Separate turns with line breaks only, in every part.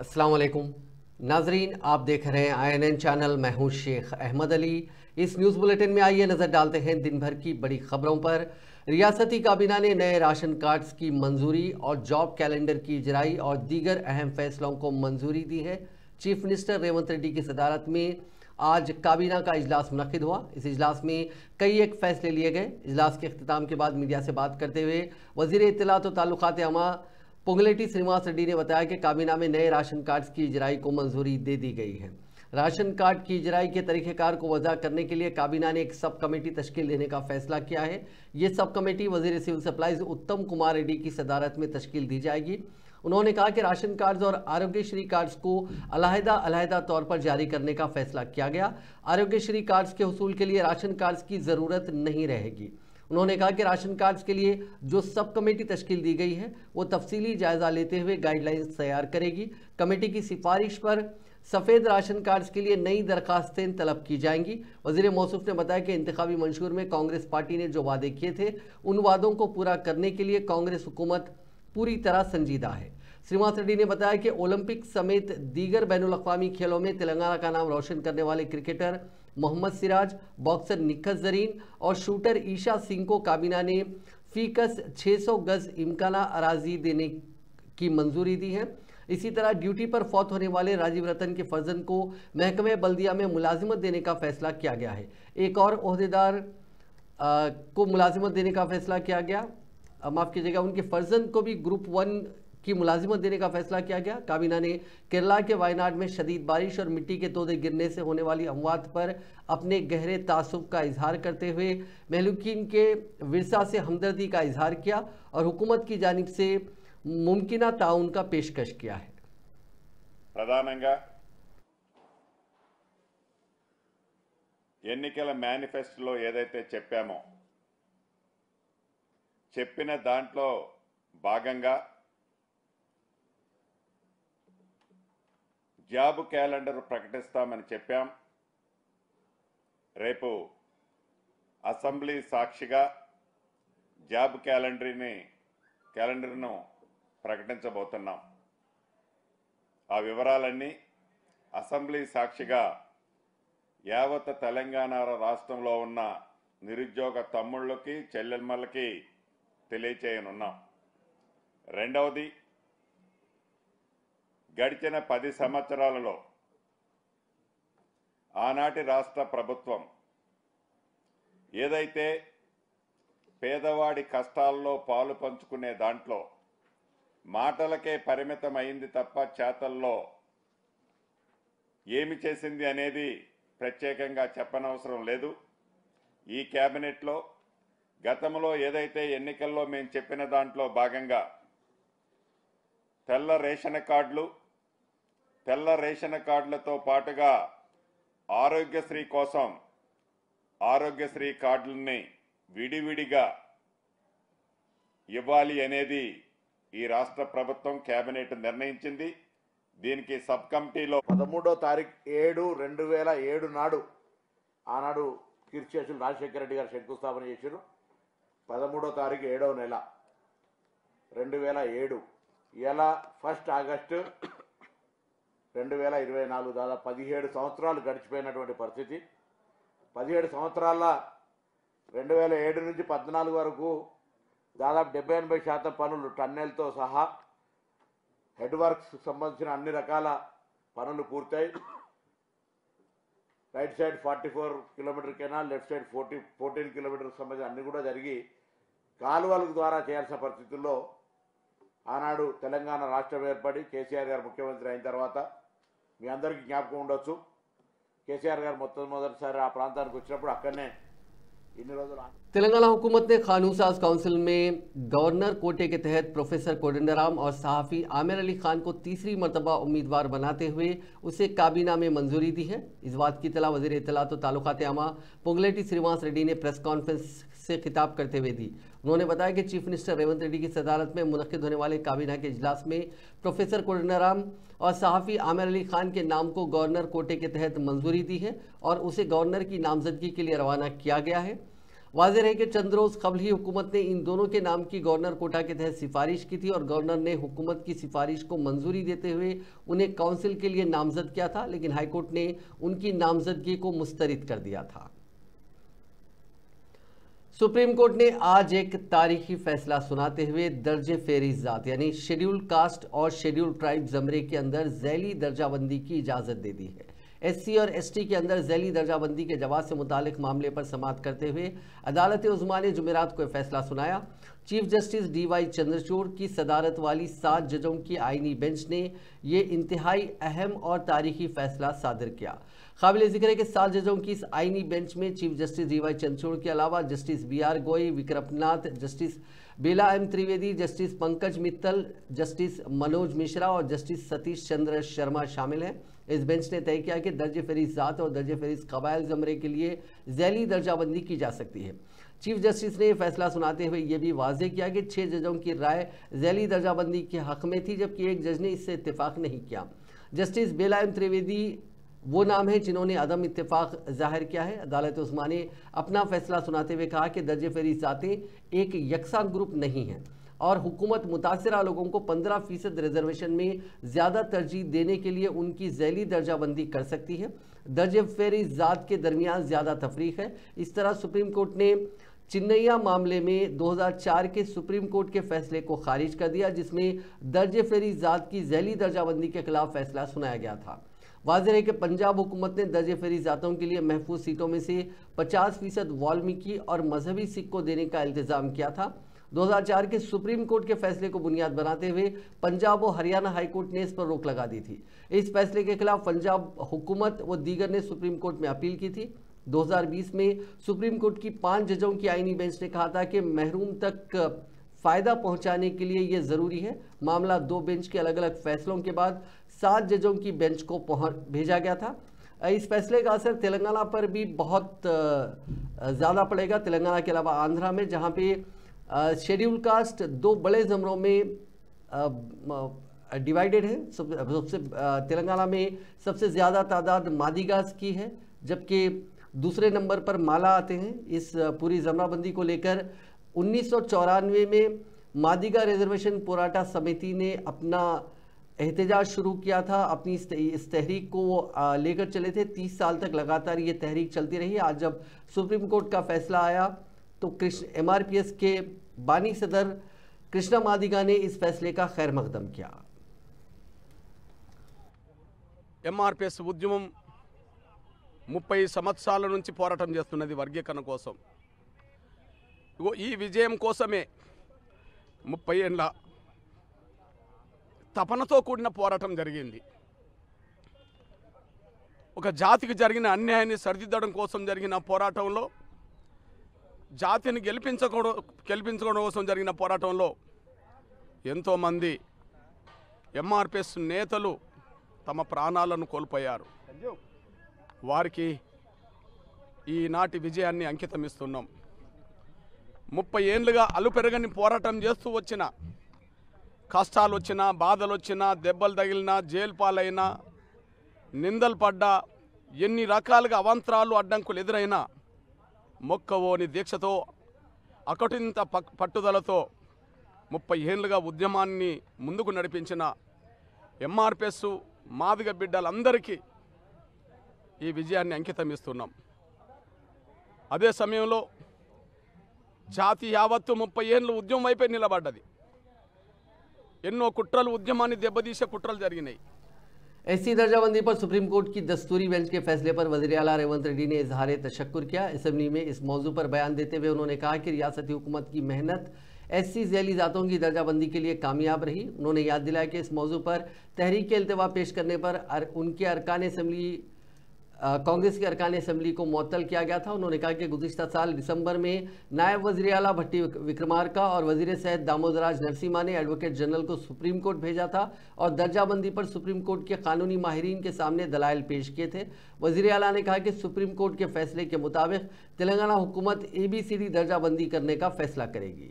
अस्सलाम वालेकुम नाजरीन, आप देख रहे हैं INN चैनल। मैं हूं शेख अहमद अली। इस न्यूज़ बुलेटिन में आइए नज़र डालते हैं दिन भर की बड़ी खबरों पर। रियासती काबीना ने नए राशन कार्ड्स की मंजूरी और जॉब कैलेंडर की इजराई और दीगर अहम फैसलों को मंजूरी दी है। चीफ मिनिस्टर रेवंत रेड्डी की सदारत में आज काबीना का इजलास मुनक्किद हुआ। इस इजलास में कई एक फैसले लिए गए। इजलास के अख्तिताम के बाद मीडिया से बात करते हुए वज़ीर इत्तलात और ताल्लुकात आमा पोंगलेटी श्रीनिवास रेड्डी ने बताया कि काबीना में नए राशन कार्ड्स की इजराई को मंजूरी दे दी गई है। राशन कार्ड की इजराई के तरीक़ेकार को वज़ा करने के लिए काबीना ने एक सब कमेटी तश्कील देने का फैसला किया है। ये सब कमेटी वज़ीर सिविल सप्लाईज उत्तम कुमार रेड्डी की सदारत में तश्कील दी जाएगी। उन्होंने कहा कि राशन कार्ड्स और आरोग्यश्री कार्ड्स को अलहदा तौर पर जारी करने का फैसला किया गया। आरोग्यश्री कार्ड्स के हुसूल के लिए राशन कार्ड्स की ज़रूरत नहीं रहेगी। उन्होंने कहा कि राशन कार्ड्स के लिए जो सब कमेटी तश्कील दी गई है वो तफसीली जायजा लेते हुए गाइडलाइंस तैयार करेगी। कमेटी की सिफारिश पर सफ़ेद राशन कार्ड्स के लिए नई दरखास्तें तलब की जाएंगी। वज़ीर मौसूफ ने बताया कि इंतखाबी मंशूर में कांग्रेस पार्टी ने जो वादे किए थे उन वादों को पूरा करने के लिए कांग्रेस हुकूमत पूरी तरह संजीदा है। श्रीनिवास रेड्डी ने बताया कि ओलंपिक समेत दीगर बैनुल-अक़वामी खेलों में तेलंगाना का नाम रोशन करने वाले क्रिकेटर मोहम्मद सिराज, बॉक्सर निखत जरीन और शूटर ईशा सिंह को काबीना ने फीकस 600 गज इम्काना अराजी देने की मंजूरी दी है। इसी तरह ड्यूटी पर फौत होने वाले राजीव रतन के फर्जन को महकमे बल्दिया में मुलाजिमत देने का फैसला किया गया है। एक और ओहदेदार को मुलाजिमत देने का फैसला किया गया, माफ़ कीजिएगा, उनके फर्जन को भी ग्रुप 1 की मुलाजिमत देने का फैसला किया गया। काबीना ने केरला के वायनाड में शदीद बारिश और मिट्टी के तोदे गिरने से होने वाली अमवात पर अपने गहरे तासुब का इजहार करते हुए महलूकीन के विरसा से हमदर्दी का इजहार किया और हुकूमत की जानिब से मुमकिना ताउन का पेशकश किया है।
ప్రధానంగా ఎన్నికల మేనిఫెస్టోలో ఏదైతే చెప్పిన దాంట్లో భాగంగా జాబ్ క్యాలెండర్ ప్రకటిస్తామని చెప్పాం। రేపు అసెంబ్లీ సాక్షిగా జాబ్ క్యాలెండర్ను ప్రకటించబోతున్నాం। ఆ వివరాలన్నీ అసెంబ్లీ సాక్షిగా యావత్ తెలంగాణ రాష్ట్రంలో ఉన్న నిరుద్యోగ తమ్ముళ్ళకి చెల్లెమ్మలకి తెలియచేయనున్నాం। రెండవది, గడిచిన 10 సంవత్సరాలలో ఆనాటి రాష్ట్ర ప్రభుత్వం ఏదైతే పేదవాడి కష్టాల్లో పాలు పంచుకునే దాంట్లో మాటలకే పరిమితం అయింది తప్ప చేతల్లో ఏమి చేసింది అనేది ప్రత్యేకంగా చెప్పనవసరం లేదు। ఈ కేబినెట్లో గతంలో ఏదైతే ఎన్నికల్లో మేము చెప్పిన దాంట్లో భాగంగా తెల్ల రేషన్ కార్డులతో పాటుగా ఆరోగ్యశ్రీ కోసం ఆరోగ్యశ్రీ కార్డుల్ని విడివిడిగా ఇవ్వాలి అనేది ఈ రాష్ట్ర ప్రభుత్వం కేబినెట్ నిర్ణయించింది। దీనికి సబ్ కమిటీలో
13వ తారీఖు 7/2007 నాడు ఆనాడు కీర్తిశేషులు రాజశేఖర రెడ్డి గారు శంకుస్థాపన చేశారు। 13వ తారీఖు 7వ నెల 2007 ఇలా 1 ఆగస్టు 2024 దాదాపు 17 సంవత్సరాలు గడిచిపోయినటువంటి పరిస్థితి। 17 సంవత్సరాల 2007 నుంచి 14 వరకు దాదాపు 70-80% పనులు టన్నెల్తో సహా హెడ్ వర్క్స్ సంబంధించిన అన్ని రకాల పనులు పూర్తయి right side 44 kilometre canal, left side 14 kilometre సంబంధించిన అన్ని కూడా జరిగి కాలువల ద్వారా చేయాల్సిన పరిస్థితుల్లో ఆనాడు తెలంగాణ రాష్ట్రం ఏర్పడి కేసీఆర్ గారు ముఖ్యమంత్రి అయిన తర్వాత మీ అందరికీ జ్ఞాపకం ఉండొచ్చు, కేసీఆర్ గారు మొదటిసారి ఆ ప్రాంతానికి వచ్చినప్పుడు అక్కడనే ఇన్ని రోజులు
तेलंगाना हुकूमत ने कानून साज काउंसिल में गवर्नर कोटे के तहत प्रोफेसर कोदंडराम और सहाफ़ी आमिर अली खान को तीसरी मरतबा उम्मीदवार बनाते हुए उसे काबीना में मंजूरी दी है। इस बात की इत्तला वज़ीर इत्तलात और ताल्लुकात आमा पोंगलेटी श्रीनिवास रेड्डी ने प्रेस कॉन्फ्रेंस से खिताब करते हुए दी। उन्होंने बताया कि चीफ मिनिस्टर रेवंत रेड्डी की सदारत में मुनक्किद होने वाले काबीना के इजलास में प्रोफेसर कोदंडराम और सहाफ़ी आमिर अली खान के नाम को गवर्नर कोटे के तहत मंजूरी दी है और उसे गवर्नर की नामजदगी के लिए रवाना किया गया है। वाज़ेह है कि चंद रोज कबल ही हुकूमत ने इन दोनों के नाम की गवर्नर कोटा के तहत सिफारिश की थी और गवर्नर ने हुकूमत की सिफारिश को मंजूरी देते हुए उन्हें काउंसिल के लिए नामजद किया था, लेकिन हाईकोर्ट ने उनकी नामजदगी को मुस्तरद कर दिया था। सुप्रीम कोर्ट ने आज एक तारीखी फैसला सुनाते हुए दर्जे फेरिज जात यानी शेड्यूल कास्ट और शेड्यूल ट्राइब ज़मरे के अंदर झैली दर्जाबंदी की इजाज़त दे दी है। एससी और एसटी के अंदर झैली दर्जाबंदी के जवाब से मुतालिक मामले पर समाअत करते हुए अदालत उज़्मा ने जुमेरात को फैसला सुनाया। चीफ जस्टिस DY चंद्रचूड़ की सदारत वाली 7 जजों की आईनी बेंच ने यह इंतहाई अहम और तारीखी फैसला सादर किया। काबिल जिक्र है कि 7 जजों की इस आईनी बेंच में चीफ जस्टिस DY चंद्रचूड़ के अलावा जस्टिस BR गोई, विक्रमनाथ, जस्टिस बेला M Trivedi, justice Pankaj Mittal, justice Manoj Mishra और जस्टिस सतीश चंद्र शर्मा शामिल हैं। इस बेंच ने तय किया कि दर्जे फेरिज जात और दर्जे फेरिज कबाइल ज़मरे के लिए झैली दर्जाबंदी की जा सकती है। चीफ जस्टिस ने फैसला सुनाते हुए यह भी वाज़ेह किया कि 6 जजों की राय झैली दर्जाबंदी के हक में थी, जबकि एक जज ने इससे इत्तेफाक नहीं किया। जस्टिस बेला M त्रिवेदी वो नाम है जिन्होंने अदम इत्तेफाक जाहिर किया है। अदालत उस्मा ने अपना फैसला सुनाते हुए कहा कि दर्जे फेरिज जातें एक यकसा ग्रुप नहीं हैं और हुकूमत मुतासरा लोगों को 15% रिजर्वेशन में ज़्यादा तरजीह देने के लिए उनकी झैली दर्जाबंदी कर सकती है। दर्जे फेरिज जात के दरमियान ज़्यादा तफरीक है। इस तरह सुप्रीम कोर्ट ने चिन्नैया मामले में 2004 के सुप्रीम कोर्ट के फैसले को खारिज कर दिया, जिसमें दर्जे फेरिज जात की झैली दर्जाबंदी के खिलाफ फैसला सुनाया गया था। वाज़ेह है कि पंजाब हुकूमत ने दर्जे फेरिज जातों के लिए महफूज सीटों में से 50% वाल्मीकि और मजहबी सिख को देने का इल्तिज़ाम किया था। 2004 के सुप्रीम कोर्ट के फैसले को बुनियाद बनाते हुए पंजाब और हरियाणा हाई कोर्ट ने इस पर रोक लगा दी थी। इस फैसले के खिलाफ पंजाब हुकूमत व दीगर ने सुप्रीम कोर्ट में अपील की थी। 2020 में सुप्रीम कोर्ट की 5 जजों की आईनी बेंच ने कहा था कि महरूम तक फ़ायदा पहुंचाने के लिए यह ज़रूरी है। मामला 2 बेंच के अलग अलग फैसलों के बाद 7 जजों की बेंच को भेजा गया था। इस फैसले का असर तेलंगाना पर भी बहुत ज़्यादा पड़ेगा। तेलंगाना के अलावा आंध्रा में, जहां पे शेड्यूल कास्ट 2 बड़े ज़मरों में डिवाइडेड है। सबसे तेलंगाना में सबसे ज़्यादा तादाद मादिगास की है, जबकि दूसरे नंबर पर माला आते हैं। इस पूरी ज़मराबंदी को लेकर 1994 में मादिगा रिजर्वेशन पोराटा समिति ने अपना एहतजाज शुरू किया था। अपनी इस तहरीक को वो लेकर चले थे। 30 साल तक लगातार ये तहरीक चलती रही। आज जब सुप्रीम कोर्ट का फैसला आया तो MRPS के बानी सदर कृष्णा मादिगा ने इस फैसले का खैर मकदम किया।
MRPS ఉద్యమం 30 సంవత్సరాల నుంచి పోరాటం చేస్తున్నది వర్గీకరణ కోసం. ఈ విజయం కోసమే 30 ఏళ్ల తపనతో కూడిన పోరాటం జరిగింది. ఒక జాతికి జరిగిన అన్యాయాన్ని సరిదిద్దడం కోసం జరిగిన పోరాటంలో, జాతిని గెలిపించుకోవడం కోసం జరిగిన పోరాటంలో ఎంతోమంది MRPS నేతలు తమ ప్రాణాలను కోల్పోయారు. వారికి ఈనాటి విజయాన్ని అంకితమిస్తున్నాం. 30 ఏళ్ళుగా అలుపెరగని పోరాటం చేస్తూ వచ్చిన, కష్టాలు వచ్చినా, బాధలు వచ్చినా, దెబ్బలు తగిలినా, జైలు పాలైనా, నిందలు పడ్డా, ఎన్ని రకాలుగా అవాంతరాలు అడ్డంకులు ఎదురైనా మొక్కవోని దీక్షతో, అకటింత పట్టుదలతో 30 ఏళ్ళుగా ఉద్యమాన్ని ముందుకు నడిపించిన MRPS మాదిగ బిడ్డలందరికీ ఈ విజయాన్ని అంకితమిస్తున్నాం. అదే సమయంలో జాతి యావత్తు 30 ఏళ్ళు ఉద్యమం వైపే నిలబడ్డది. ఎన్నో కుట్రలు, ఉద్యమాన్ని దెబ్బతీసే కుట్రలు జరిగినాయి.
एससी दर्जाबंदी पर सुप्रीम कोर्ट की दस्तूरी बेंच के फैसले पर वज़ीर आला रेवंत रेड्डी ने इजहार तशक्कुर किया। असेंबली में इस मौजू पर बयान देते हुए उन्होंने कहा कि रियासती हुकूमत की मेहनत एससी झैली जातों की दर्जाबंदी के लिए कामयाब रही। उन्होंने याद दिलाया कि इस मौजू पर तहरीक इल्तिवा पेश करने पर उनके अरकान असम्बली, कांग्रेस के अरकान असम्बली को मुअत्तल किया गया था। उन्होंने कहा कि गुज़िश्ता साल दिसंबर में नायब वज़ीर आला भट्टी विक्रमार्का और वज़ीर सेहत दामोदराज नरसिम्हा ने एडवोकेट जनरल को सुप्रीम कोर्ट भेजा था और दर्जाबंदी पर सुप्रीम कोर्ट के कानूनी माहिरीन के सामने दलाइल पेश किए थे। वज़ीर आला ने कहा कि सुप्रीम कोर्ट के फैसले के मुताबिक तेलंगाना हुकूमत ABCD दर्जाबंदी करने का फैसला करेगी।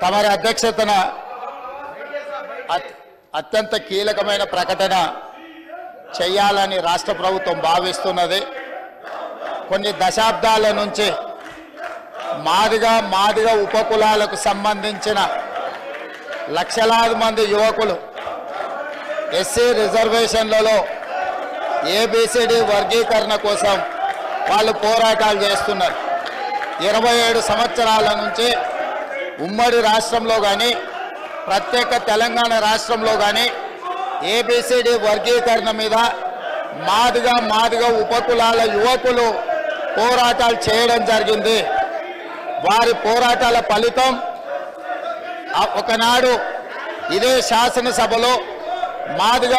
తమరి అధ్యక్షతన అత్యంత కీలకమైన ప్రకటన చేయాలని రాష్ట్ర ప్రభుత్వం భావిస్తున్నది. కొన్ని దశాబ్దాల నుంచి మాదిగ ఉపకులాలకు సంబంధించిన లక్షలాది మంది యువకులు ఎస్సీ రిజర్వేషన్లలో ఏబిసిడి వర్గీకరణ కోసం వాళ్ళు పోరాటాలు చేస్తున్నారు. 27 సంవత్సరాల నుంచి ఉమ్మడి రాష్ట్రంలో కానీ ప్రత్యేక తెలంగాణ రాష్ట్రంలో కానీ ఏబిసిడి వర్గీకరణ మీద మాదిగ ఉపకులాల యువకులు పోరాటాలు చేయడం జరిగింది. వారి పోరాటాల ఫలితం ఒకనాడు ఇదే శాసనసభలో मादिग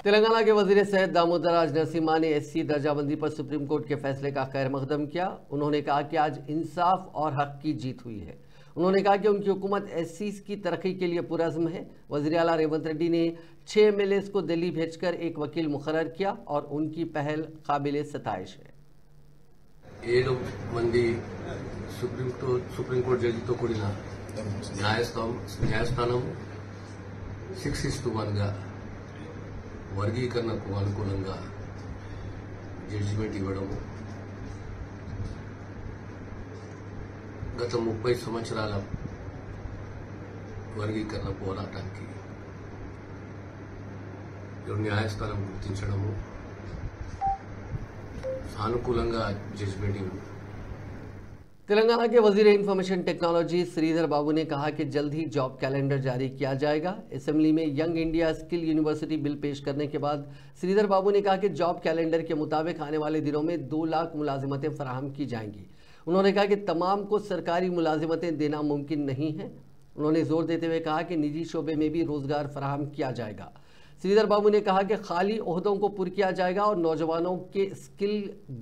तेलंगाना के वजीर सेहत दामोदर राज नरसिम्हा ने एससी दर्जाबंदी पर सुप्रीम कोर्ट के फैसले का खैर मकदम किया। उन्होंने कहा कि आज इंसाफ और हक की जीत हुई है। उन्होंने कहा कि उनकी हुकूमत एससी की तरक्की के लिए पुरज़्म है। वज़ीर आला रेवंत रेड्डी ने 6 MLAs को दिल्ली भेजकर एक वकील मुकर्रर किया और उनकी पहल काबिल सताइश है।
7 మంది సుప్రీం కోర్టు జడ్జితో కూడిన న్యాయస్థానం 6:1గా వర్గీకరణకు అనుకూలంగా జడ్జిమెంట్ ఇవ్వడము గత 30 సంవత్సరాల వర్గీకరణ పోరాటానికి న్యాయస్థానం గుర్తించడము సానుకూలంగా జడ్జిమెంట్ ఇవ్వడం।
तेलंगाना के वजीर इंफॉर्मेशन टेक्नोलॉजी श्रीधर बाबू ने कहा कि जल्द ही जॉब कैलेंडर जारी किया जाएगा। असेंबली में young India skill university bill पेश करने के बाद श्रीधर बाबू ने कहा कि जॉब कैलेंडर के मुताबिक आने वाले दिनों में 2 लाख मुलाजिमतें फराहम की जाएंगी। उन्होंने कहा कि तमाम को सरकारी मुलाजिमतें देना मुमकिन नहीं है। उन्होंने जोर देते हुए कहा कि निजी शोबे में भी रोजगार फराहम किया जाएगा। श्रीधर बाबू ने कहा कि खाली ओहदों को पुर किया जाएगा और नौजवानों के स्किल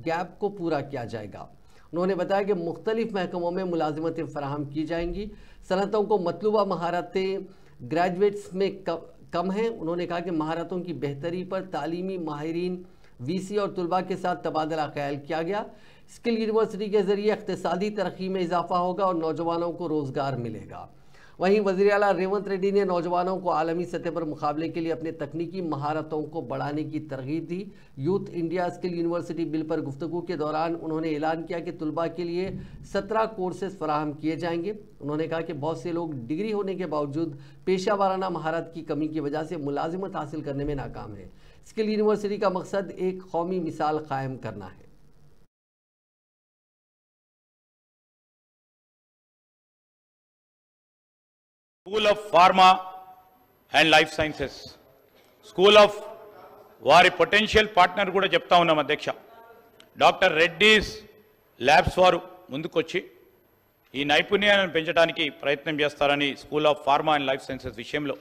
गैप को पूरा किया जाएगा। उन्होंने बताया कि मुख्तलिफ महकमों में मुलाजिमतें फराहम की जाएंगी। सनतों को मतलूबा महारतें ग्रेजुएट्स में कम हैं। उन्होंने कहा कि महारतों की बेहतरी पर तालीमी माहिरीन वीसी और तुलबा के साथ तबादला ख्याल किया गया। स्किल यूनिवर्सिटी के जरिए इक़्तिसादी तरक्की में इजाफा होगा और नौजवानों को रोज़गार मिलेगा। वहीं वज़ीर आला रेवंत रेड्डी ने नौजवानों को आलमी सतह पर मुकाबले के लिए अपने तकनीकी महारतों को बढ़ाने की तरगीब दी। Youth India skill university bill पर गुफ्तगू के दौरान उन्होंने ऐलान किया कि तुलबा के लिए 17 कोर्सेज फराहम किए जाएंगे। उन्होंने कहा कि बहुत से लोग डिग्री होने के बावजूद पेशा वाराना महारत की कमी की वजह से मुलाजिमत हासिल करने में नाकाम है। स्किल यूनिवर्सिटी का मकसद एक कौमी मिसाल कायम करना है।
School of pharma and life sciences school of वारी पोटेंशियल पार्टनर కూడా చెప్తా ఉన్నాం అధ్యక్ష డాక్టర్ రెడ్డిస్ ల్యాబ్స్ వారు ముందుకొచ్చి ఈ నైపుణ్యాలను పెంచడానికి ప్రయత్నం చేస్తారని school of pharma and life sciences విషయంలో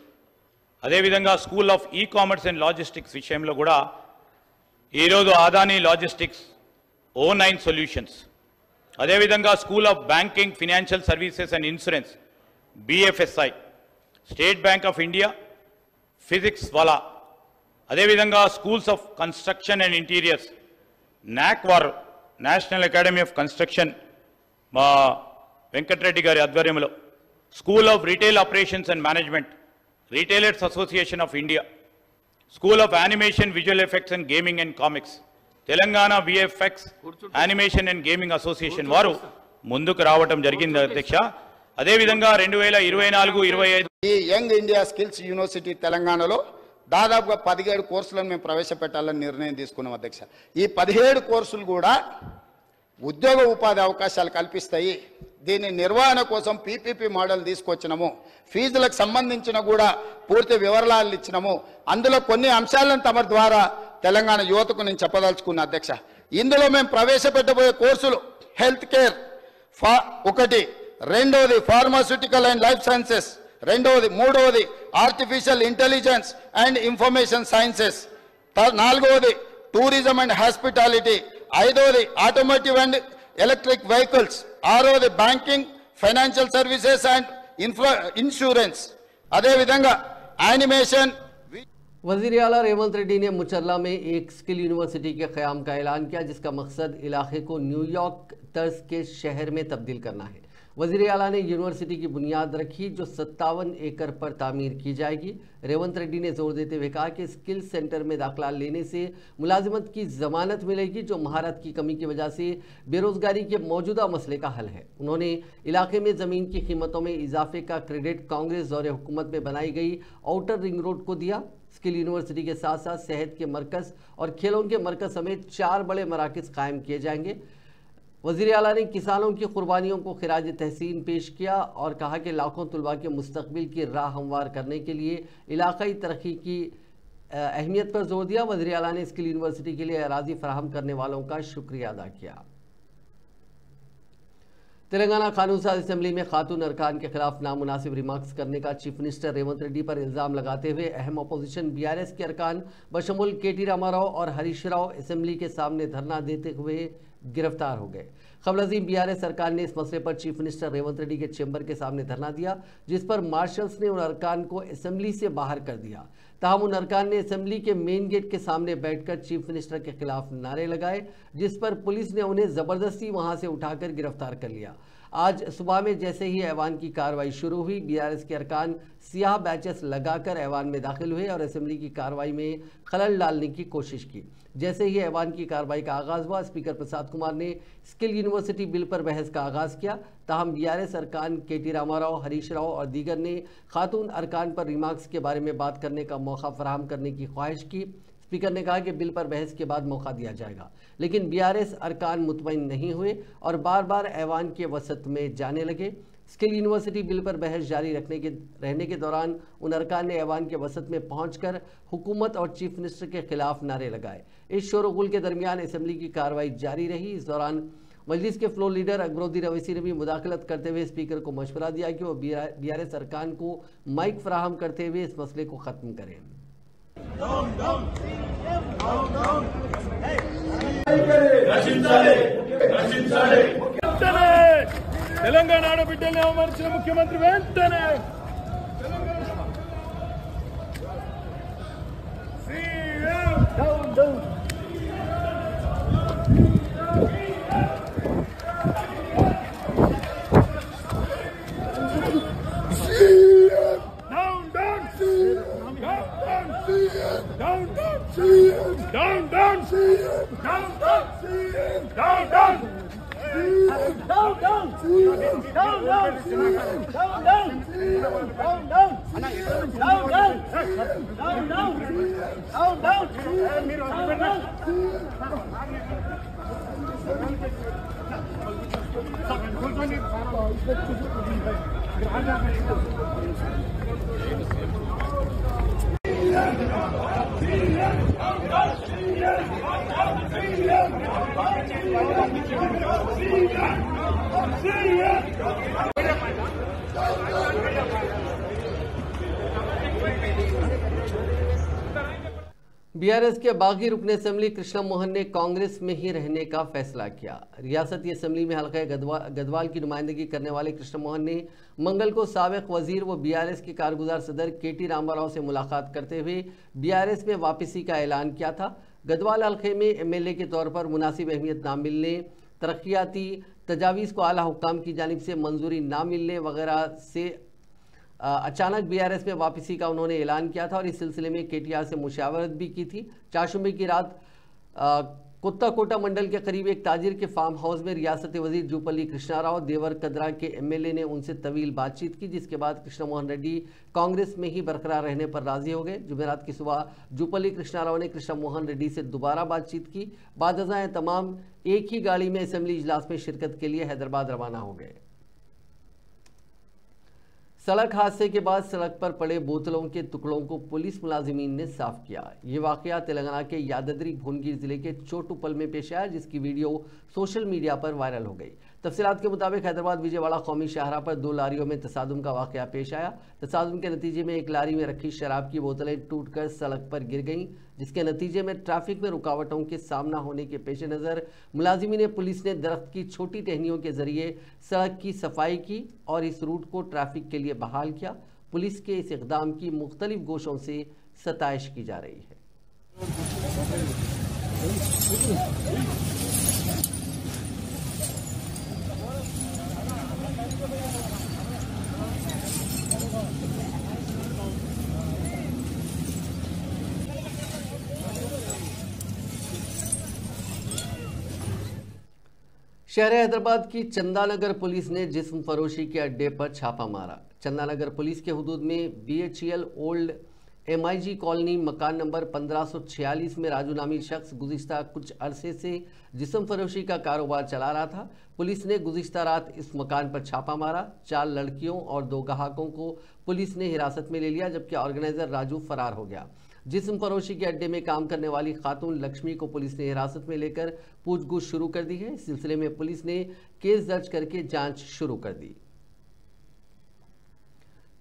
అదే విధంగా school of e commerce and logistics విషయంలో కూడా ఈ రోజు ఆదాని లాజిస్టిక్స్ O9 సొల్యూషన్స్ అదే విధంగా school of banking financial services and insurance BFSI State Bank of India physics Wallah అదే విధంగా schools of construction and interiors NAAC వారు నేషనల్ అకాడమీ ఆఫ్ కన్స్ట్రక్షన్ మా వెంకటరెడ్డి గారి ఆధ్వర్యంలో school of retail operations and management retailers association of India school of animation visual effects and gaming and comics Telangana VFX animation and gaming association వారు ముందుకు రావడం జరిగింది అధ్యక్ష। అదే విధంగా 2024-25
ఈ యంగ్ ఇండియా స్కిల్స్ యూనివర్సిటీ తెలంగాణలో దాదాపుగా 17 కోర్సులను మేము ప్రవేశపెట్టాలని నిర్ణయం తీసుకున్నాం అధ్యక్ష। ఈ 17 కోర్సులు కూడా ఉద్యోగ ఉపాధి అవకాశాలు కల్పిస్తాయి। దీని నిర్వహణ కోసం PPP మోడల్ తీసుకొచ్చినాము। ఫీజులకు సంబంధించిన కూడా పూర్తి వివరాలు ఇచ్చినాము। అందులో కొన్ని అంశాలను తమ ద్వారా తెలంగాణ యువతకు నేను చెప్పదలుచుకున్నా అధ్యక్ష। ఇందులో మేము ప్రవేశపెట్టబోయే కోర్సులు హెల్త్ కేర్ ఒకటి, రెండోది ఫార్మాస్యూటికల్ అండ్ లైఫ్ సైన్సెస్, మూడవది artificial intelligence and information sciences, నాలుగవది టూరిజం అండ్ హాస్పిటాలిటీ, ఐదవది ఆటోమోటివ్ అండ్ ఎలక్ట్రిక్ వెహికల్స్, ఆరవది banking financial services and insurance अदे विधंगा एनिमेशन।
वज़ीर आला रेवंत रेड्डी ने मुचरला में एक स्किल यूनिवर्सिटी के क़याम का ऐलान किया जिसका मकसद इलाके को न्यूयॉर्क तर्ज के शहर में तब्दील करना है। वजीर आला ने यूनिवर्सिटी की बुनियाद रखी जो 57 एकड़ पर तामीर की जाएगी। रेवंत रेड्डी ने जोर देते हुए कहा कि स्किल सेंटर में दाखिला लेने से मुलाजिमत की जमानत मिलेगी जो महारत की कमी की वजह से बेरोजगारी के मौजूदा मसले का हल है। उन्होंने इलाके में ज़मीन की कीमतों में इजाफे का क्रेडिट कांग्रेस दौरे हुकूमत में बनाई गई आउटर रिंग रोड को दिया। स्किल यूनिवर्सिटी के साथ साथ सेहत के मरकज़ और खेलों के मरकज़ समेत 4 बड़े मराकज़ कायम किए जाएंगे। वज़ीर आला ने किसानों की कुर्बानियों को खिराज तहसीन पेश किया और कहा कि लाखों तलबा के मुस्तकबिल की राह हमवार करने के लिए इलाकाई तरक्की की अहमियत पर जोर दिया। वज़ीर आला ने स्किल यूनिवर्सिटी के लिए अराजी फराहम करने वालों का शुक्रिया अदा किया। तेलंगाना कानून साज असेंबली में खातून अरकान के खिलाफ नामुनासिब रिमार्क्स करने का चीफ मिनिस्टर रेवंत रेड्डी पर इल्ज़ाम लगाते हुए अहम अपोजिशन BRS के अरकान बशमुल KT रामाराव और हरीश राव असेंबली के सामने धरना देते हुए गिरफ्तार हो गए। खबल अजीम BRS सरकार ने इस मसले पर चीफ मिनिस्टर रेवंत रेड्डी के चैम्बर के सामने धरना दिया, जिस पर मार्शल्स ने उन अरकान को असेंबली से बाहर कर दिया। ताहम उन अरकान ने असेंबली के मेन गेट के सामने बैठकर चीफ मिनिस्टर के खिलाफ नारे लगाए, जिस पर पुलिस ने उन्हें जबरदस्ती वहां से उठाकर गिरफ्तार कर लिया। आज सुबह में जैसे ही ऐवान की कार्रवाई शुरू हुई, BRS के अरकान सियाह बैचेस लगाकर ऐवान में दाखिल हुए और असेंबली की कार्रवाई में खलल डालने की कोशिश की। जैसे ही ऐवान की कार्रवाई का आगाज हुआ, स्पीकर प्रसाद कुमार ने स्किल यूनिवर्सिटी बिल पर बहस का आगाज किया। ताहम BRS अरकान KT रामाराव, हरीश राव और दीगर ने खातून अरकान पर रिमार्क्स के बारे में बात करने का मौका फराहम करने की ख्वाहिश की। स्पीकर ने कहा कि बिल पर बहस के बाद मौका दिया जाएगा, लेकिन BRS अरकान मुतमईन नहीं हुए और बार बार ऐवान के वसत में जाने लगे। स्किल यूनिवर्सिटी बिल पर बहस जारी रहने के दौरान उन अरकान ने ऐवान के वसत में पहुंचकर हुकूमत और चीफ मिनिस्टर के खिलाफ नारे लगाए। इस शोरगुल के दरमियान असेंबली की कार्रवाई जारी रही। इस दौरान मजलिस के फ्लोर लीडर अकबरुद्दीन अवैसी ने भी मुदाखलत करते हुए स्पीकर को मशवरा दिया कि वो BRS अरकान को माइक फराहम करते हुए इस मसले को ख़त्म करें।
తెలంగాణ ఆడబిడ్డల్ని అవమానించిన ముఖ్యమంత్రి వెంటనే
BRS के बागी रुकन असेंबली कृष्णा मोहन ने कांग्रेस में ही रहने का फैसला किया। रियासती असेंबली में हल्का गदवाल की नुमाइंदगी करने वाले कृष्णा मोहन ने मंगल को साबिक वजीर व BRS के कारगुजार सदर KT रामाराव से मुलाकात करते हुए BRS में वापसी का ऐलान किया था। गदवाल हल्के में MLA के तौर पर मुनासिब अहमियत ना मिलने, तरक्याती तजावीज़ को आला हुक्काम की जानिब से मंजूरी ना मिलने वगैरह से अचानक BRS में वापसी का उन्होंने ऐलान किया था और इस सिलसिले में KTR से मुशावरत भी की थी। चाशुंबे की रात कुत्ताकोटा मंडल के करीब एक ताजिर के फार्म हाउस में रियासती वजीर जूपल्ली कृष्णा राव देवर कदरा के MLA ने उनसे तवील बातचीत की, जिसके बाद कृष्णा मोहन रेड्डी कांग्रेस में ही बरकरार रहने पर राजी हो गए। जुमेरात की सुबह जूपल्ली कृष्णा राव ने कृष्णा मोहन रेड्डी से दोबारा बातचीत की। बाद तमाम एक ही गाड़ी में असेंबली इजलास में शिरकत के लिए हैदराबाद रवाना हो गए। सड़क हादसे के बाद सड़क पर पड़े बोतलों के टुकड़ों को पुलिस मुलाजिमीन ने साफ किया। ये वाकया तेलंगाना के यादाद्री भुवनगिर जिले के चोटुपल में पेश आया, जिसकी वीडियो सोशल मीडिया पर वायरल हो गई। तफसीलात के मुताबिक हैदराबाद विजयवाड़ा कौमी शाहरा पर 2 लारियों में तसादुम का वाकया पेश आया। तसादुम के नतीजे में एक लारी में रखी शराब की बोतलें टूटकर सड़क पर गिर गईं, जिसके नतीजे में ट्रैफिक में रुकावटों के सामना होने के पेश नज़र मुलाजिमीन पुलिस ने दरख्त की छोटी टहनियों के जरिए सड़क की सफाई की और इस रूट को ट्रैफिक के लिए बहाल किया। पुलिस के इस इक़दाम की मुख्तलिफ गोशों से सताइश की जा रही है। शहर हैदराबाद की चंदानगर पुलिस ने जिस्म फरोशी के अड्डे पर छापा मारा। चंदानगर पुलिस के हुदूद में BHEL ओल्ड MIG कॉलोनी मकान नंबर 1546 में राजू नामी शख्स गुज़िश्ता कुछ अरसे से जिस्म फरोशी का कारोबार चला रहा था। पुलिस ने गुज़िश्ता रात इस मकान पर छापा मारा। 4 लड़कियों और 2 ग्राहकों को पुलिस ने हिरासत में ले लिया, जबकि ऑर्गेनाइजर राजू फरार हो गया। जिस्म फरोशी के अड्डे में काम करने वाली खातून लक्ष्मी को पुलिस ने हिरासत में लेकर पूछगछ शुरू कर दी है। इस सिलसिले में पुलिस ने केस दर्ज करके जांच शुरू कर दी।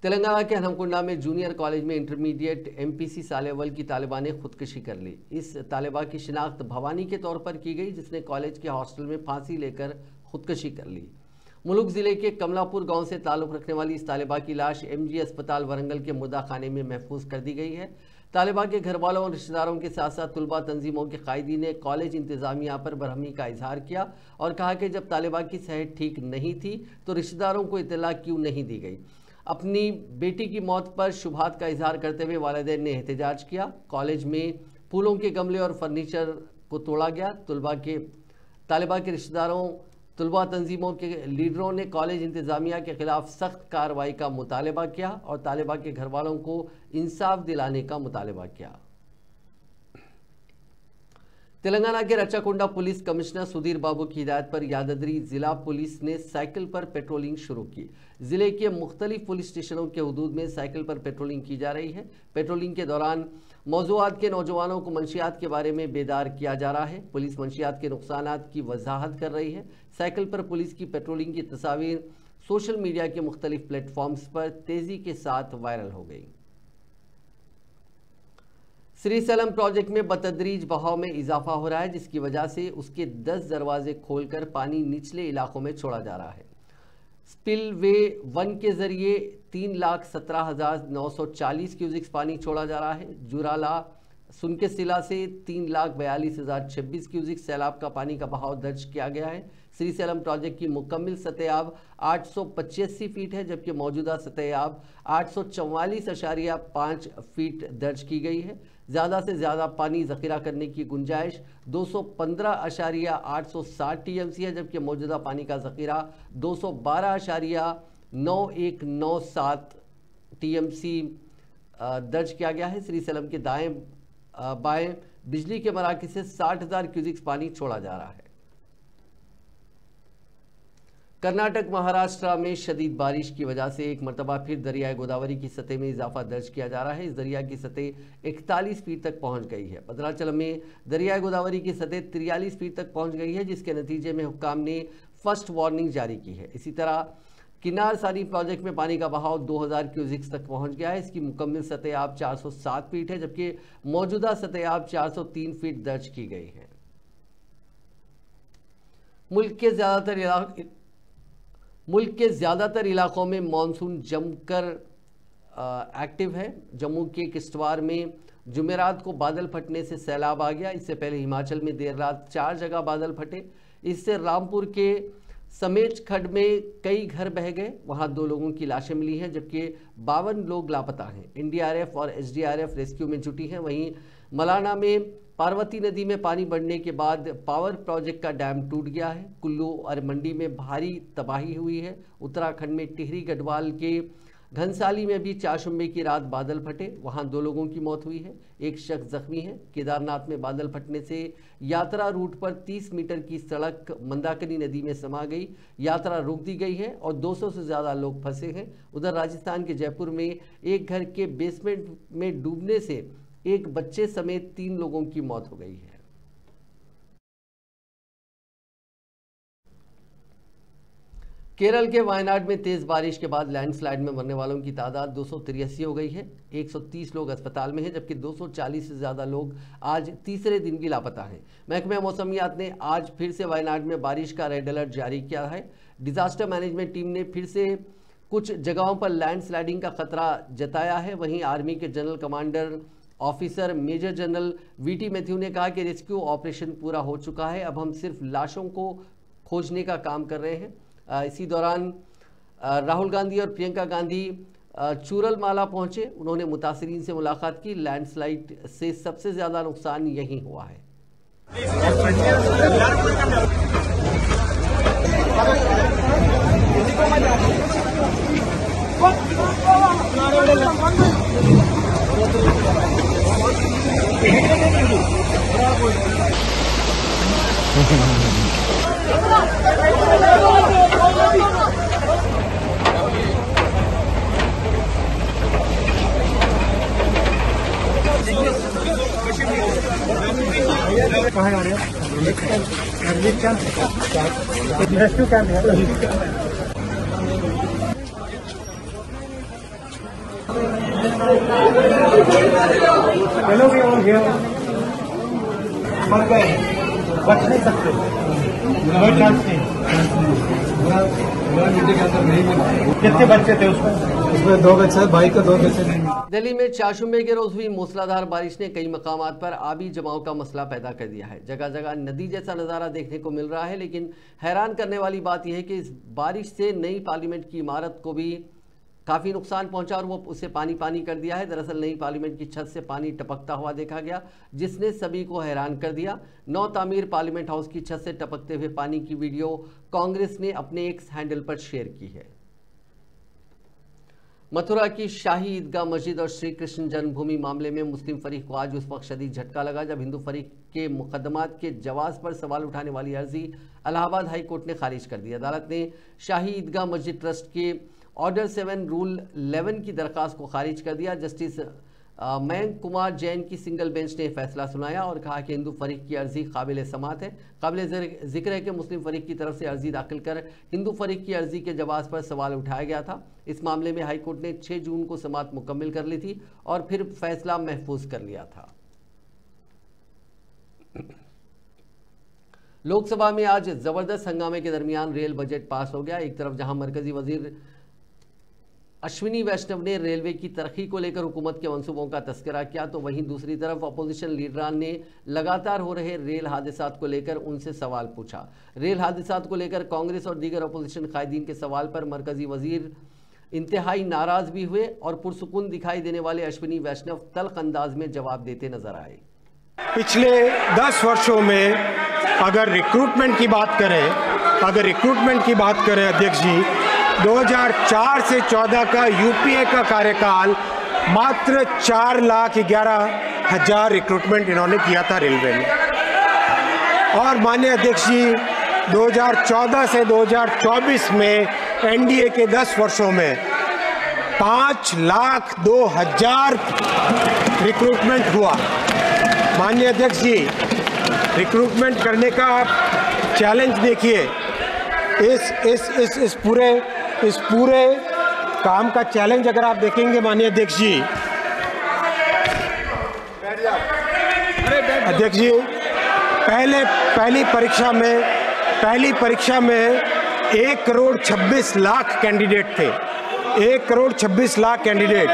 तेलंगाना के हनमकुंडा में जूनियर कॉलेज में इंटरमीडिएट MPC साल अव्वल की तालिबा ने खुदकुशी कर ली। इस तालिबा की शिनाख्त भवानी के तौर पर की गई, जिसने कॉलेज के हॉस्टल में फांसी लेकर खुदकुशी कर ली। मुलुक जिले के कमलापुर गांव से ताल्लुक रखने वाली इस तालिबा की लाश MG अस्पताल वरंगल के मुर्दा खाने में महफूज कर दी गई है। तालिबा के घर वालों और रिश्तेदारों के साथ साथ तुलबा तंजीमों के कायदीन ने कॉलेज इंतजामिया पर बरहमी का इजहार किया और कहा कि जब तालिबा की सेहत ठीक नहीं थी तो रिश्तेदारों को इत्तला क्यों नहीं दी गई। अपनी बेटी की मौत पर शुबहात का इजहार करते हुए वालिदैन ने एहतजाज किया। कॉलेज में फूलों के गमले और फर्नीचर को तोड़ा गया। तालिबा के रिश्तेदारों, तुलबा तंजीमों के लीडरों ने कॉलेज इंतजामिया के खिलाफ सख्त कार्रवाई का मुतालबा किया और तालिबा के घर वालों को इंसाफ दिलाने का मुतालबा किया। तेलंगाना के रच्चाकुंडा पुलिस कमिश्नर सुधीर बाबू की हिदायत पर यादाद्री जिला पुलिस ने साइकिल पर पेट्रोलिंग शुरू की। जिले के मुख्तलिफ पुलिस स्टेशनों के हुदूद में साइकिल पर पेट्रोलिंग की जा रही है। पेट्रोलिंग के दौरान मौजूआत के नौजवानों को मंशियात के बारे में बेदार किया जा रहा है। पुलिस मंशियात के नुकसानात की वजाहत कर रही है। साइकिल पर पुलिस की पेट्रोलिंग की तस्वीर सोशल मीडिया के मुख्तलिफ प्लेटफॉर्म्स पर तेजी के साथ वायरल हो गई। श्रीशैलम प्रोजेक्ट में बतदरीज बहाव में इजाफा हो रहा है, जिसकी वजह से उसके 10 दरवाजे खोलकर पानी निचले इलाकों में छोड़ा जा रहा है। स्पिलवे 1 के जरिए 3,17,940 क्यूजिक्स पानी छोड़ा जा रहा है। जुराला सुनकेसिला से 3,42,026 क्यूजिक सैलाब का पानी का बहाव दर्ज किया गया है। श्रीशैलम प्रोजेक्ट की मुकम्मल सतह 885 फीट है, जबकि मौजूदा सतह 844.5 फीट दर्ज की गई है। ज़्यादा से ज़्यादा पानी ज़ख़ीरा करने की गुंजाइश 215.860 TMC है, जबकि मौजूदा पानी का ज़ख़ीरा 212.9197 TMC दर्ज किया गया है। श्रीशैलम के दाएं बाएं बिजली के मराकज़ से 60,000 क्यूजिक्स पानी छोड़ा जा रहा है। कर्नाटक महाराष्ट्र में शदीद बारिश की वजह से एक मरतबा फिर दरियाए गोदावरी की सतह में इजाफा दर्ज किया जा रहा है। इस दरिया की सतह 41 फीट तक पहुंच गई है। भद्राचलम में दरियाए गोदावरी की सतह 43 फीट तक पहुंच गई है, जिसके नतीजे में हुक्काम ने फर्स्ट वार्निंग जारी की है। इसी तरह किन्नार सानी प्रोजेक्ट में पानी का बहाव 2000 क्यूजिक्स तक पहुंच गया है। इसकी मुकम्मल सतह 407 फीट है, जबकि मौजूदा सतह 403 फीट दर्ज की गई है। मुल्क के ज़्यादातर इलाकों में मानसून जमकर एक्टिव है। जम्मू के किश्तवाड़ में जुमेरात को बादल फटने से सैलाब आ गया। इससे पहले हिमाचल में देर रात 4 जगह बादल फटे। इससे रामपुर के समेच खड्ड में कई घर बह गए। वहां 2 लोगों की लाशें मिली हैं, जबकि 52 लोग लापता हैं। NDRF और SDRF रेस्क्यू में जुटी हैं। वहीं मलाना में पार्वती नदी में पानी बढ़ने के बाद पावर प्रोजेक्ट का डैम टूट गया है। कुल्लू और मंडी में भारी तबाही हुई है। उत्तराखंड में टिहरी गढ़वाल के घनसाली में भी चाशुम्बे की रात बादल फटे। वहां 2 लोगों की मौत हुई है, 1 शख्स जख्मी है। केदारनाथ में बादल फटने से यात्रा रूट पर 30 मीटर की सड़क मंदाकिनी नदी में समा गई। यात्रा रोक दी गई है और 200 से ज़्यादा लोग फंसे हैं। उधर राजस्थान के जयपुर में एक घर के बेसमेंट में डूबने से एक बच्चे समेत 3 लोगों की मौत हो गई है। केरल के वायनाड में तेज बारिश के बाद लैंडस्लाइड में मरने वालों की तादाद 283 हो गई है। 130 लोग अस्पताल में हैं, जबकि 240 से ज़्यादा लोग आज तीसरे दिन भी लापता हैं। महकमा मौसमियात ने आज फिर से वायनाड में बारिश का रेड अलर्ट जारी किया है। डिजास्टर मैनेजमेंट टीम ने फिर से कुछ जगहों पर लैंडस्लाइडिंग का खतरा जताया है। वहीं आर्मी के general commander officer major general VT Matthew ने कहा कि रेस्क्यू ऑपरेशन पूरा हो चुका है, अब हम सिर्फ लाशों को खोजने का काम कर रहे हैं। इसी दौरान राहुल गांधी और प्रियंका गांधी चूरलमाला पहुंचे। उन्होंने मुतासरीन से मुलाकात की। लैंडस्लाइड से सबसे ज़्यादा नुकसान यहीं हुआ है।
मर गए, बच नहीं सकते, कोई चांस नहीं। कितने बच्चे थे उसमें 2 बच्चे, भाई का 2 बच्चे नहीं।
दिल्ली में चाशुम्बे के रोज हुई मूसलाधार बारिश ने कई मकामात पर आबी जमाव का मसला पैदा कर दिया है। जगह जगह नदी जैसा नज़ारा देखने को मिल रहा है, लेकिन हैरान करने वाली बात यह है कि इस बारिश से नई पार्लियामेंट की इमारत को भी काफ़ी नुकसान पहुंचा और वो उसे पानी पानी कर दिया है। दरअसल नई पार्लियामेंट की छत से पानी टपकता हुआ देखा गया, जिसने सभी को हैरान कर दिया। नौ तामीर पार्लियामेंट हाउस की छत से टपकते हुए पानी की वीडियो कांग्रेस ने अपने एक्स हैंडल पर शेयर की है। मथुरा की शाही ईदगाह मस्जिद और श्री कृष्ण जन्मभूमि मामले में मुस्लिम फरीक को आज उस वक्त शदीद झटका लगा जब हिंदू फरीक के मुकदमात के जवाज पर सवाल उठाने वाली अर्जी इलाहाबाद हाई कोर्ट ने खारिज कर दी। अदालत ने शाही ईदगाह मस्जिद ट्रस्ट के ऑर्डर 7 रूल 11 की दरख्वास्त को खारिज कर दिया। जस्टिस मयंक कुमार जैन की सिंगल बेंच ने फैसला सुनाया और कहा कि हिंदू फरीक की अर्जी काबिल समात है। काबिल जिक्र है कि मुस्लिम फरीक की तरफ से अर्जी दाखिल कर हिंदू फरीक की अर्जी के जवाब पर सवाल उठाया गया था। इस मामले में हाई कोर्ट ने 6 जून को समात मुकम्मल कर ली थी और फिर फैसला महफूज कर लिया था। लोकसभा में आज जबरदस्त हंगामे के दरमियान रेल बजट पास हो गया। एक तरफ जहां मरकजी वजीर अश्विनी वैष्णव ने रेलवे की तरक्की को लेकर हुकूमत के मंसूबों का तस्करा किया, तो वहीं दूसरी तरफ अपोजिशन लीडरान ने लगातार हो रहे रेल हादसात को लेकर उनसे सवाल पूछा। रेल हादसात को लेकर कांग्रेस और दीगर अपोजिशन कायदीन के सवाल पर मरकजी वजीर इंतहाई नाराज भी हुए और पुरसुकून दिखाई देने वाले अश्विनी वैष्णव तल्ख अंदाज में जवाब देते नजर आए।
पिछले 10 वर्षों में अगर रिक्रूटमेंट की बात करें अध्यक्ष जी, 2004 से 14 का यूपीए का कार्यकाल मात्र 4,11,000 रिक्रूटमेंट इन्होंने किया था रेलवे में। और माननीय अध्यक्ष जी 2014 से 2024 में एनडीए के 10 वर्षों में 5,02,000 रिक्रूटमेंट हुआ। माननीय अध्यक्ष जी, रिक्रूटमेंट करने का आप चैलेंज देखिए, इस पूरे काम का चैलेंज अगर आप देखेंगे माननीय अध्यक्ष जी, पहली परीक्षा में 1,26,00,000 कैंडिडेट थे। 1,26,00,000 कैंडिडेट।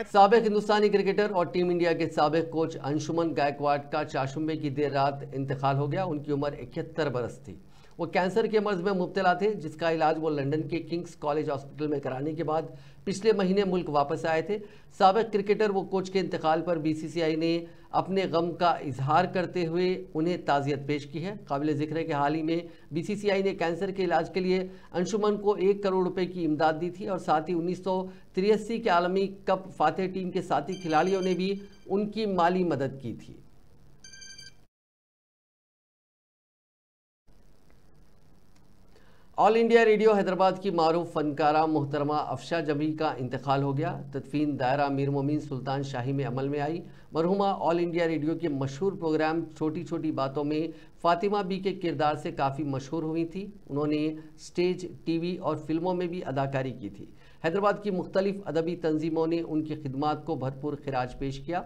साबिक हिंदुस्तानी क्रिकेटर और टीम इंडिया के साबिक कोच अंशुमन गायकवाड़ का चाशुम्बे की देर रात इंतकाल हो गया। उनकी उम्र 71 बरस थी। वो कैंसर के मर्ज में मुब्तला थे, जिसका इलाज वो लंदन के किंग्स कॉलेज हॉस्पिटल में कराने के बाद पिछले महीने मुल्क वापस आए थे। साबिक क्रिकेटर व कोच के इंतकाल पर बीसीसीआई ने अपने गम का इजहार करते हुए उन्हें ताज़ियत पेश की है। काबिल ज़िक्र है कि हाल ही में बीसीसीआई ने कैंसर के इलाज के लिए अंशुमन को 1 करोड़ रुपए की इमदाद दी थी और साथ ही 1983 के आलमी कप फातेह टीम के साथी खिलाड़ियों ने भी उनकी माली मदद की थी। ऑल इंडिया रेडियो हैदराबाद की मारूफ फनकारा मोहतरमा अफशा जमी का इंतकाल हो गया। तदफीन दायरा अमीर मोमिन सुल्तान शाही में अमल में आई। मरहुमा ऑल इंडिया रेडियो के मशहूर प्रोग्राम छोटी छोटी बातों में फातिमा बी के किरदार से काफ़ी मशहूर हुई थी। उन्होंने स्टेज, टीवी और फिल्मों में भी अदाकारी की थी। हैदराबाद की मुख्तलिफ अदबी तंजीमों ने उनकी खिदमात को भरपूर खिराज पेश किया।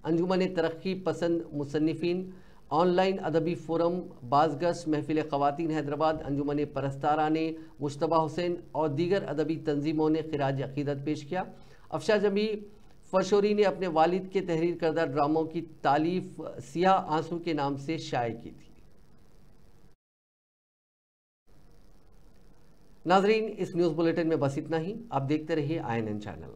अंजुमन तरक्की पसंद मुसन्निफिन, ऑनलाइन अदबी फोरम, बाज़गश्त, महफिल ख़वातीन हैदराबाद, अंजुमन परस्तारा ने, मुश्तबा हुसैन और दीगर अदबी तंजीमों ने खिराज अक़ीदत पेश किया। अफशा जमी फरशोरी ने अपने वालिद के तहरीर करदा ड्रामों की तालीफ सियाह आंसू के नाम से शाये की थी। नाजरीन, इस न्यूज़ बुलेटिन में बस इतना ही। आप देखते रहिए INN चैनल।